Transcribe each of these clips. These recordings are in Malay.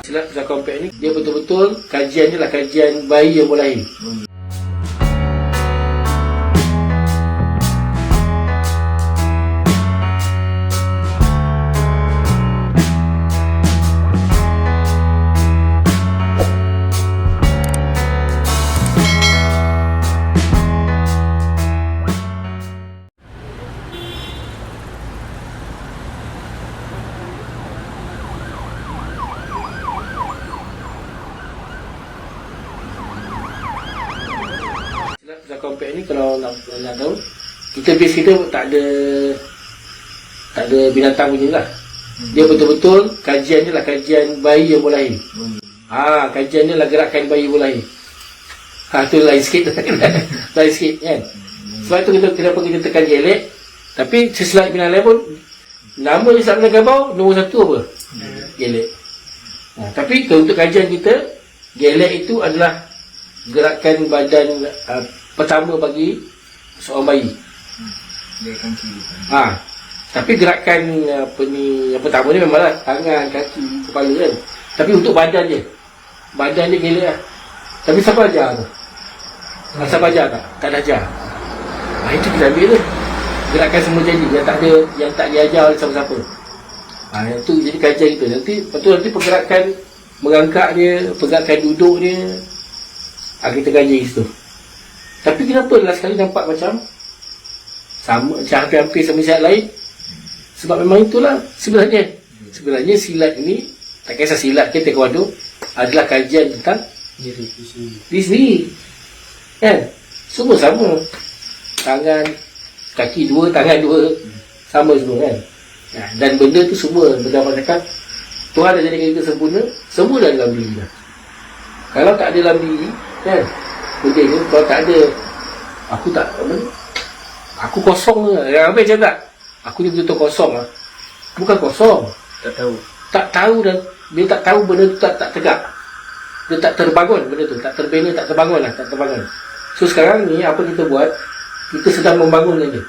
Silap Pusat Compact ni, dia betul-betul kajian dia lah kajian bayi yang baru lahir. Pusat Compact ni kalau nak tahu, kita base kita tak ada binatang punya lah. Dia betul-betul kajian dia lah kajian bayi yang baru lahir. Kajian dia lah gerakan bayi baru lahir. Tu lain sikit. Lain sikit kan. Sebab tu kenapa kita tekan gelek. Tapi sesuai binatang lain pun, nama je Sabna Gabau nombor satu apa? Gelek. Tapi untuk kajian kita, gelek itu adalah gerakan badan pertama bagi seorang bayi. Tapi gerakan yang pertama ni memanglah tangan, kaki, kepala kan. Tapi untuk badan dia gelek lah. Tapi siapa ajar tu? Siapa ajar tak? Tak ada ajar. Itu kita ambil tu. Gerakan semua jadi yang tak diajar oleh siapa-siapa. Itu jadi kajian kita. Nanti pergerakan mengangkat dia, pergerakan duduk dia, kita kaji situ. Tapi kenapa last kali nampak macam sama, macam hampir-hampir sama silat lain? Sebab memang itulah sebenarnya silat ini, tak kisah silat ke taekwondo, adalah kajian tentang diri sendiri kan. Semua sama, tangan, kaki dua, tangan dua, sama semua kan. Dan benda tu semua berdasarkan cakap Tuhan dah jadikan kita sempurna, semua dah dalam diri dah. Kalau tak ada dalam diri kan, benda ni kalau tak ada, aku kosong ke. Yang apa macam tak, aku ni betul-betul kosong lah. Bukan kosong, tak tahu dan dia tak tahu benda tu tak tegak, dia tak terbangun, benda tu tak terbina, tak terbangun. So sekarang ni apa kita buat, kita sedang membangunkan dia,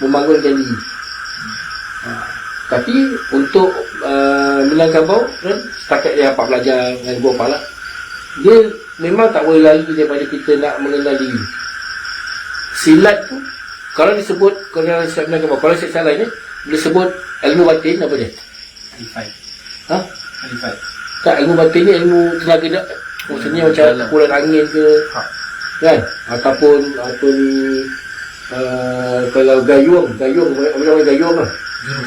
membangunkan diri. Tapi untuk Minangkabau kan, setakat dia dapat belajar dengan gua pala, dia memang tak boleh lari daripada kita nak mengenal diri. Silat tu kalau disebut, kalau silat lain ni dia sebut ilmu batin, apa dia? Alifai. Tak, ilmu batin ni ilmu tenaga dak. Maksudnya macam pukulan angin ke kan, ataupun kalau gayung lah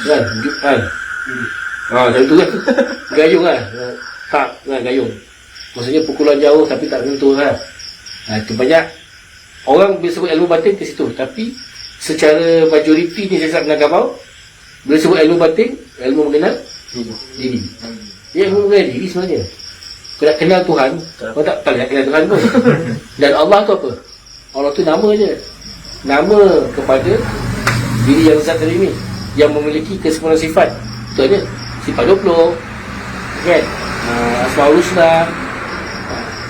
kan. Macam tu kan. Gayung lah. Tak, gayung. Maksudnya pukulan jauh tapi tak menentu kan. Itu banyak orang bila sebut ilmu batin ke situ. Tapi secara majoriti ni saya Minangkabau, bila sebut ilmu batin, ilmu mengenal diri. Dia ilmu mengenal diri sebenarnya. Kau nak kenal Tuhan, kau tak nak kenal Tuhan pun. Dan Allah tu apa? Allah tu nama je. Nama kepada diri yang zat tadi ni, yang memiliki kesempurnaan sifat. Itu aja. Sifat 20 kan. Asmaul Husna.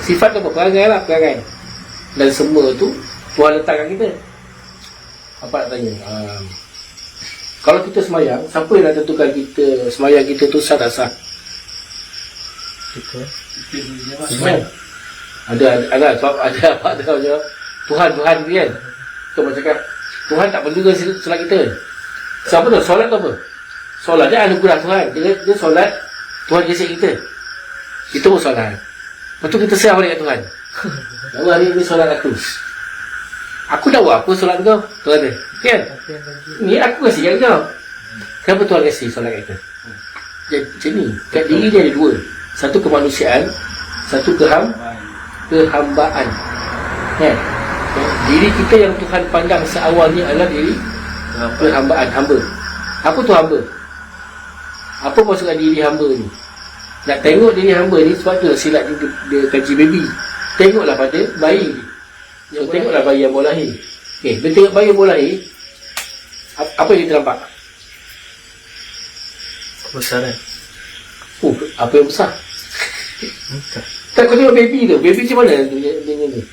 Sifat tu apa? Perangai. Dan semua tu Tuhan letakkan kita. Apa nak tanya? Kalau kita semayang, siapa yang nak tentukan kita semayang kita tu sah tak sah? Kita ada sebab ada Tuhan tu kan. Kita cakap Tuhan tak perlu ke solat kita. Siapa tu? Solat tu apa? Solat dia anugerah Tuhan. Dia solat, Tuhan kasih kita. Kita pun solat. Lepas tu kita serah balik kat Tuhan. Allah hari ni solat aku. Aku dah buat apa solat kau? Tuhan kata, kan? Ni aku kasih kat kau. Kenapa Tuhan kasih solat kat kita? Macam ni. Kat diri dia ada dua. Satu kemanusiaan, satu kehambaan. Kan? Diri kita yang Tuhan pandang seawalnya adalah diri kehambaan, hamba. Apa tu hamba? Apa maksudnya diri hamba ni? Nak tengok diri hamba ni, sebab tu silat dia kaji baby. Tengoklah pada bayi ni. Tengoklah bayi yang baru lahir. Bila tengok bayi yang baru lahir, apa yang kita nampak? Kebesaran. Apa yang besar? Tak, kau tengok baby tu. Baby macam mana dia ni?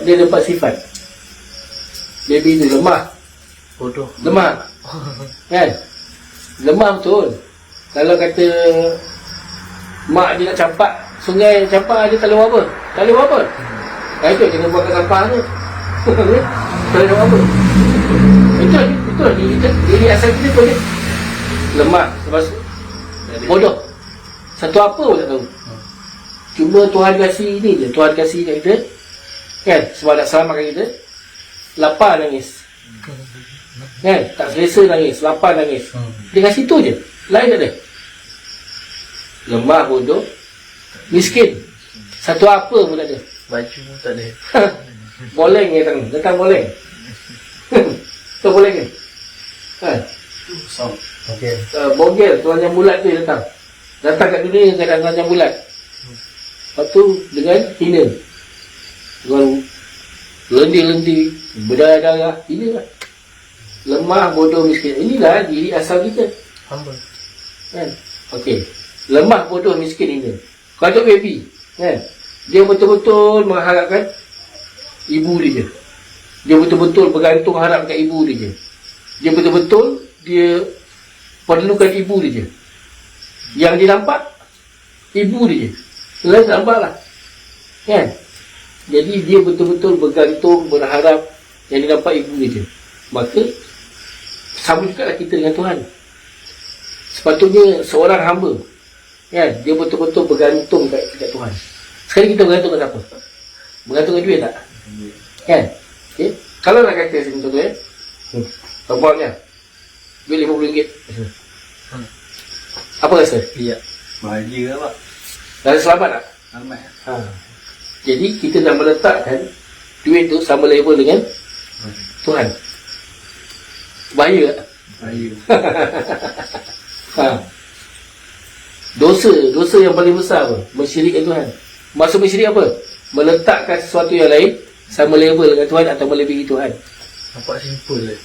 Dia dapat sifat. Baby tu lemah. Bodoh. Lemah. Kan? Lemah betul. Kalau kata mak dia nak campak sungai, campak dia tak boleh buat apa? Tak boleh buat apa? Itu kena buat kat sampah tu. Tak boleh buat apa? Betul. Diri asal kita tu dia lemah, lepas bodoh. Satu apa pun tak tahu. Cuma Tuhan kasih ni je, Tuhan kasih kat kita kan, sebab nak selamatkan kita. Lapar nangis kan, tak selesa nangis, lapar nangis. Dia kasih tu je, lain tak ada. Lemah, bodoh, miskin, satu apa pun tak ada. Baju pun tak ada. Boleng datang boleng. Tu boleng ke? Kan? Okey. Bogel, telanjang bulat tu datang kat dunia keadaan telanjang bulat. Lepas tu dengan hina, dengan lendir-lendir, berdarah-darah, hina lah. Lemah, bodoh, miskin. Inilah diri asal kita Hamba. kan? Okey, lemah, bodoh, miskin, hina. Kalau tu baby kan, dia betul-betul mengharapkan ibu dia je. Dia betul-betul bergantung harap kat ibu dia je. Dia betul-betul dia perlukan ibu dia je. Yang dia nampak ibu dia je, lain tak nampak lah kan. Jadi dia betul-betul bergantung, berharap yang dia nampak ibu dia je. Maka sama juga lah kita dengan Tuhan. Sepatutnya seorang hamba kan, dia betul-betul bergantung kat Tuhan. Sekarang kita bergantung kat siapa? Bergantung kat duit tak? Kan? Okay? Kalau nak kata sini contoh Abangnya duit RM50. Apa rasa? Ya. Bahagia lah, Pak. Rasa selamat tak? Selamat. Jadi kita nak meletakkan duit tu sama level dengan Tuhan. Bahaya tak? Bahaya. Dosa yang paling besar apa? Mensyirikkan Tuhan. Maksud mensyirik apa? Meletakkan sesuatu yang lain sama level dengan Tuhan atau melebihi Tuhan. Nampak simple je.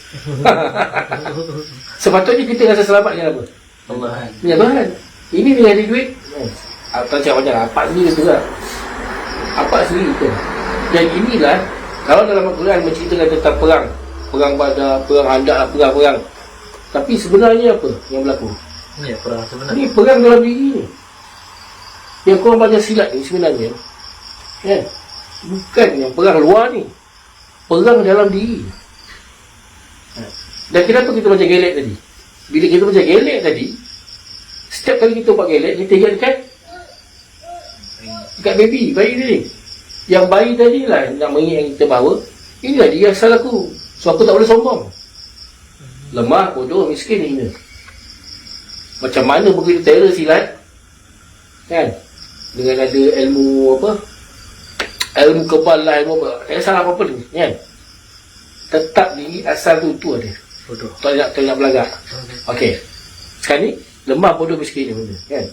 Sepatutnya kita rasa selamat dengan apa? Allah kan. Ya Tuhan. Ini dengan ada duit. Tak cakap macam apa sendiri tu lah. Apa sendiri tu. Dan inilah, kalau dalam Al-Quran menceritakan tentang perang, perang Badar, perang Handak, perang-perang. Tapi sebenarnya apa yang berlaku? Ya, perang sebenarnya. Ini perang dalam diri ni. Yang korang belajar silat ni sebenarnya kan, bukan yang perang luar ni, perang dalam diri. Dan kenapa kita baca gelek tadi? Bila kita baca gelek tadi, setiap kali kita buat gelek, kita ingatkan dekat baby, bayi tadi. Yang bayi tadi lah nak mengingat kita bahawa inilah dia asal aku, so aku tak boleh sombong. Lemah, bodoh, miskin, hina. Macam mana begitu terror silat kan, dengan ada ilmu apa, ilmu kebal lah, ilmu apa, tak salah apa-apa ni kan, tetap diri asal tu ada. Bodoh. Tak nak belagak. Okey, sekarang ni lemah, bodoh, miskin ni benda kan.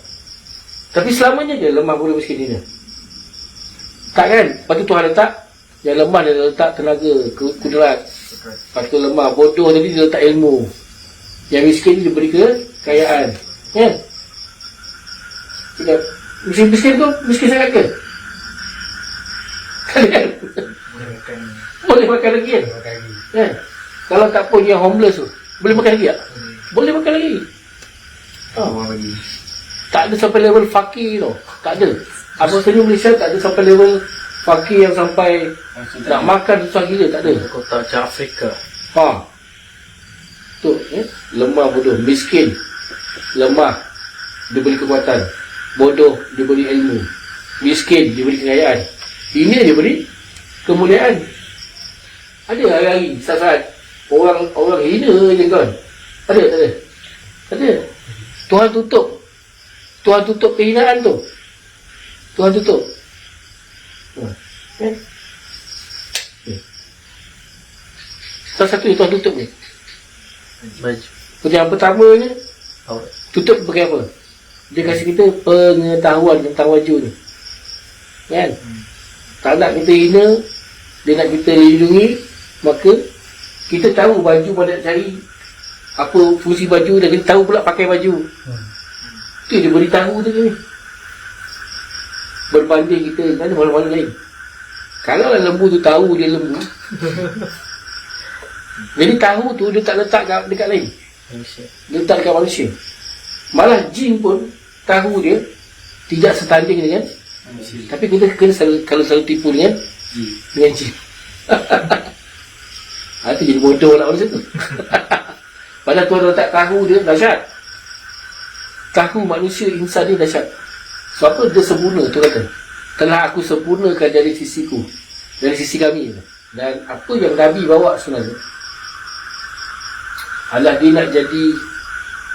Tapi selamanya je lemah, bodoh, miskin ni tak kan. Lepas tu Tuhan letak yang lemah, dia letak tenaga, kudrat. Lepas tu lemah, bodoh tadi dia letak ilmu. Yang miskin dia beri kekayaan kan. Tidak. Miskin tu miskin sangat ke? Kan? Boleh makan lagi kan? Kan? Kalau tak pun yang homeless tu boleh makan lagi tak? Boleh makan lagi. Tak ada sampai level fakir tau. Tak ada. Abang senyum Malaysia tak ada sampai level fakir yang sampai nak makan susah gila. Tak ada. Kota macam Afrika. Tu lemah, bodoh, miskin. Lemah, diberi kekuatan. Bodoh, diberi ilmu. Miskin, diberi kekayaan. Ini diberi kemuliaan. Ada hari-hari saat-saat orang hina je kan. Ada tak ada? Tak ada. Tuhan tutup kehinaan tu. Tuhan tutup. Salah satu yang Tuhan tutup ni. Baju. Yang pertama ni, tutup pakai apa? Dia kasih kita pengetahuan tentang baju ni kan. Tak nak kita hina, dia nak kita lindungi. Maka kita tahu baju pada nak cari apa fungsi baju, dan kita tahu pula pakai baju. Tu dia beritahu tu ni. Berbanding kita kan mana-mana lain. Kalau lah lembu tu tahu dia lembu, jadi tahu tu dia tak letak dekat lain, Malaysia. dia letak dekat manusia. Malah jin pun tahu dia tidak setanding dengan, tapi kita kena selalu tipu dengan jin. Itu jadi bodoh lah orang situ. Padahal tuan tak tahu dia dahsyat. Tahu manusia insan ni dahsyat. Sebab apa dia sempurna, tu kata. Telah aku sempurnakan dari sisiku, dari sisi kami. Dan apa yang Nabi bawa sebenarnya adalah dia nak jadi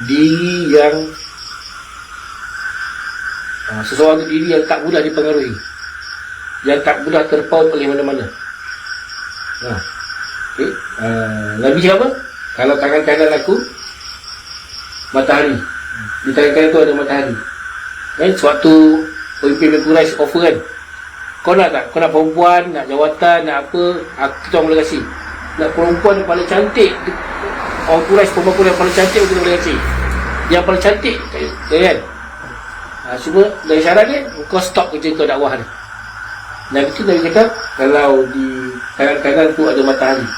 diri yang seseorang diri yang tak mudah dipengaruhi, yang tak mudah terpaut oleh mana-mana. Nabi cakap apa? Kalau tangan kanan aku matahari, di tangan kanan tu ada matahari. Sewaktu pemimpin Quraisy offer kan, kau nak tak? Kau nak perempuan, nak jawatan, nak apa, kita orang boleh kasih. Nak perempuan yang paling cantik, orang Quraisy, perempuan Quraisy yang paling cantik kita boleh kasih. Yang paling cantik kan? Cuma dari syarat dia, kau stop kerja kau dakwah ni. Dan itu Nabi kata, kalau di tangan kanan tu ada matahari,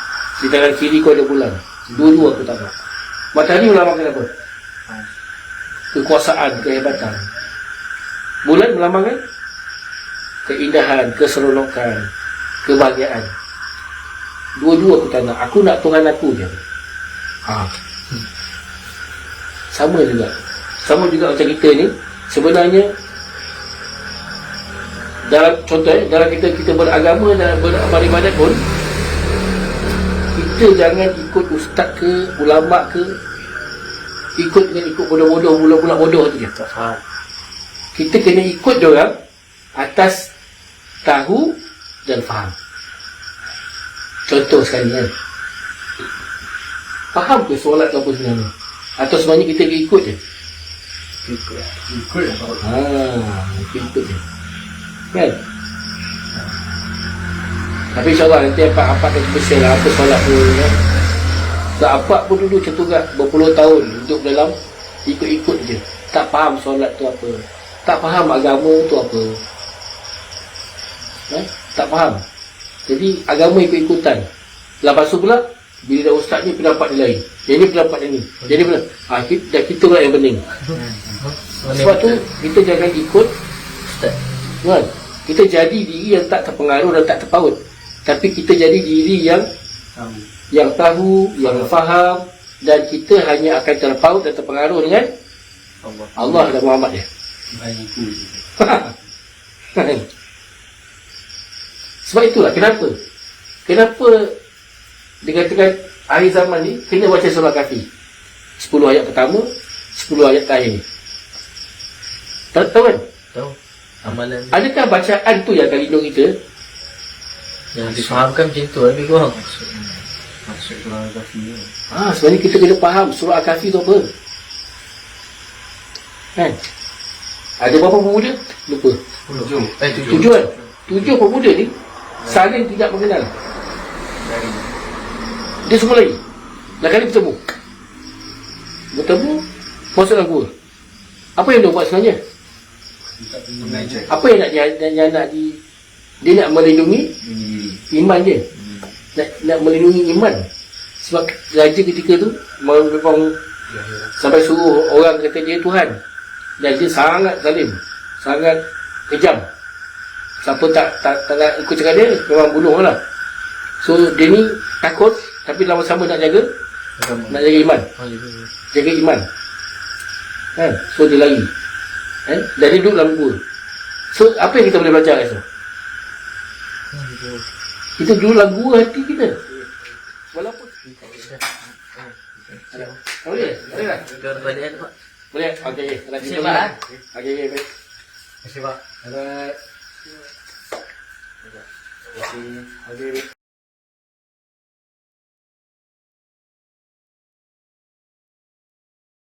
di tangan kiri kau ada bulan, dua-dua aku tak tahu. Matahari melambangkan apa? Kekuasaan, kehebatan. Bulan melambangkan keindahan, keseronokan, kebahagiaan. Dua-dua aku tak nak. Aku nak Tuhan aku je. Sama juga macam kita ni. Sebenarnya dalam contoh dalam kita beragama, dalam beramal ibadat pun, kita jangan ikut ustaz ke, ulama ke, ikut bodoh-bodoh, bulat-bulat bodoh tu je. Tak faham. Kita kena ikut diorang atas tahu dan faham. Contoh sekali kan, faham ke solat tu apa sebenarnya? Atau sebenarnya kita ikut je? Ikut je kan? Tapi insyaAllah nanti apa akan bersih lah apa solat tu kan? So, apa pun dulu macam tu kan, berpuluh tahun hidup dalam ikut-ikut je, tak faham solat tu apa, tak faham agama tu apa, tak faham. Jadi agama ikut-ikutan. Lepas tu pula bila dah ustaz ni pendapat dia lain, yang ni pendapat dia ni, jadi kita pula yang pening. Sebab tu kita jangan ikut ustaz kan? Kita jadi diri yang tak terpengaruh dan tak terpaut, tapi kita jadi diri yang tahu, yang faham, dan kita hanya akan terpaut dan terpengaruh dengan Allah dan Muhammad dia. Sebab itulah kenapa dengan akhir zaman ni kena baca surah Kahfi 10 ayat pertama, 10 ayat terakhir. Tahu kan? Tahu. Amalan dia. Adakah bacaan tu yang akan lindung kita? Yang difahamkan macam tu lebih kurang. Maksud surah Al-Kahfi ni. Sebenarnya kita kena faham surah Al-Kahfi tu apa. Kan? Ada berapa pemuda? Lupa. 7 kan? 7 pemuda ni saling tidak mengenal. Dia semua lagi. Dah kali bertemu masuk dalam gua. Apa yang dia buat sebenarnya? Apa yang nak dia nak melindungi iman dia. Nak melindungi iman. Sebab raja ketika tu memang sampai suruh orang kata dia Tuhan. Dan dia sangat zalim, sangat kejam. Siapa tak nak ikut cakap dia, memang bunuh lah. So dia ni takut, tapi lama-lama nak jaga iman. Jaga iman kan? So dia lari kan? Dan dia duduk dalam gua. So apa yang kita boleh belajar kat situ? Kita duduk dalam gua hati kita. Walaupun boleh? Boleh tak? Boleh? Okey. Terima kasih Pak. Okey, baik. Terima kasih Pak. Alright. Terima kasih. Okey.